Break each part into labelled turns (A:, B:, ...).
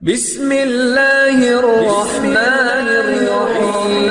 A: بسم اللہ الرحمن الرحیم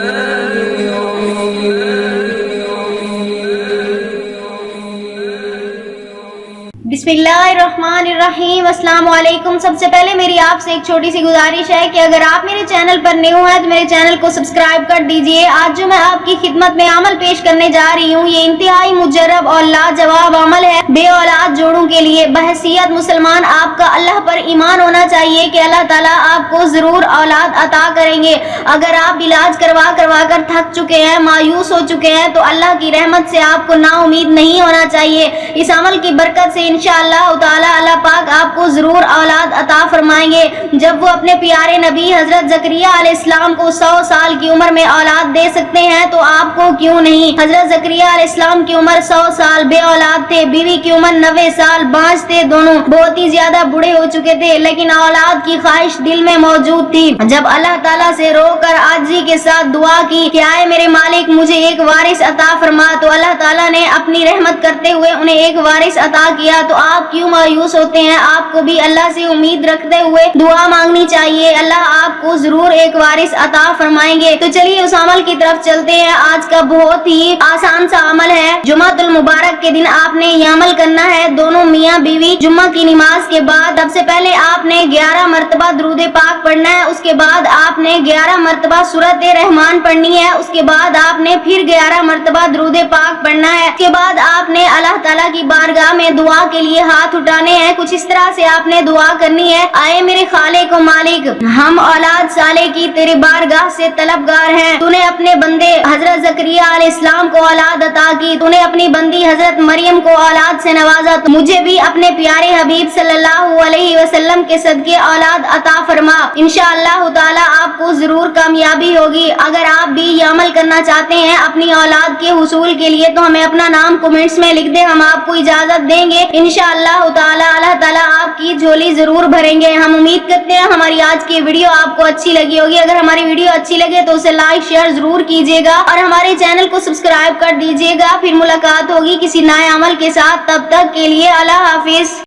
B: بسم اللہ الرحمن الرحیم۔ السلام علیکم۔ سب سے پہلے میری آپ سے ایک چھوٹی سی گزارش ہے کہ اگر آپ میرے چینل پر نیو ہیں تو میرے چینل کو سبسکرائب کر دیجئے۔ آج جو میں آپ کی خدمت میں عمل پیش کرنے جا رہی ہوں یہ انتہائی مجرب اور لاجواب عمل ہے بے اولاد جوڑوں کے لیے۔ بحیثیت مسلمان آپ کا اللہ پر ایمان ہونا چاہیے کہ اللہ تعالیٰ آپ کو ضرور اولاد عطا کریں گے۔ اگر آپ علاج کروا کر تھک چکے ہیں، مایوس ہو چکے ہیں تو اللہ کی رحمت سے آپ کو نا امید نہیں ہونا چاہیے۔ اس عمل کی برکت سے انشاءاللہ تعالی اللہ پاک آپ کو ضرور اولاد عطا فرمائیں گے۔ جب وہ اپنے پیارے نبی حضرت زکریا علیہ السلام کو 100 سال کی عمر میں اولاد دے سکتے ہیں تو آپ کو کیوں نہیں۔ حضرت زکریا علیہ السلام کی عمر 100 سال، بے اولاد تھے، بیوی کی عمر 90 سال، بانجھ تھے، دونوں بہت ہی زیادہ بوڑھے ہو چکے تھے، لیکن اولاد کی خواہش دل میں موجود تھی۔ جب اللہ تعالیٰ سے رو کر عاجزی کے ساتھ دعا کی کہ اے میرے مالک مجھے ایک وارث عطا فرما، تو اللہ تعالیٰ نے اپنی رحمت کرتے ہوئے انہیں ایک وارث عطا کیا۔ تو آپ کیوں مایوس ہوتے ہیں؟ آپ کو بھی اللہ سے امید رکھتے ہوئے دعا مانگنی چاہیے، اللہ آپ کو ضرور ایک وارث عطا فرمائیں گے۔ تو چلیے اس عمل کی طرف چلتے ہیں۔ آج کا بہت ہی آسان سا عمل ہے۔ جمعۃ المبارک کے دن آپ نے یہ عمل کرنا ہے۔ دونوں میاں بیوی جمعہ کی نماز کے بعد سب سے پہلے آپ نے 11 مرتبہ درود پاک پڑھنا ہے، اس کے بعد آپ نے 11 مرتبہ سورۃ رحمان پڑھنی ہے، اس کے بعد آپ نے پھر 11 مرتبہ درود پاک پڑھنا ہے، اس کے بعد آپ نے اللہ تعالیٰ کی بارگاہ میں دعا کے لیے ہاتھ اٹھانے ہیں۔ کچھ اس طرح سے آپ نے دعا کرنی ہے، اے میرے خالق و مالک ہم اولاد صالح کی تیرے بارگاہ سے طلبگار ہیں۔ تو نے اپنے بندے حضرت زکریا علیہ السلام کو اولاد عطا کی، تو نے اپنی بندی حضرت مریم کو اولاد سے نوازا، تو مجھے بھی اپنے پیارے حبیب صلی اللہ علیہ وسلم کے صدقے اولاد عطا فرما۔ انشاءاللہ تعالی آپ کو ضرور کامیابی ہوگی۔ اگر آپ بھی یہ عمل کرنا چاہتے ہیں اپنی اولاد کے حصول کے لیے تو ہمیں اپنا نام کمنٹس میں لکھ دیں، ہم آپ کو اجازت دیں گے انشاءاللہ تعالی اللہ تعالیٰ آپ کی جھولی ضرور بھریں گے۔ ہم امید کرتے ہیں ہماری آج کی ویڈیو آپ کو اچھی لگی ہوگی۔ اگر ہماری ویڈیو اچھی لگے تو اسے لائک شیئر ضرور کیجیے گا اور ہمارے چینل کو سبسکرائب کر دیجیے گا۔ پھر ملاقات ہوگی کسی نئے عمل کے ساتھ، تب تک کے لیے اللہ حافظ۔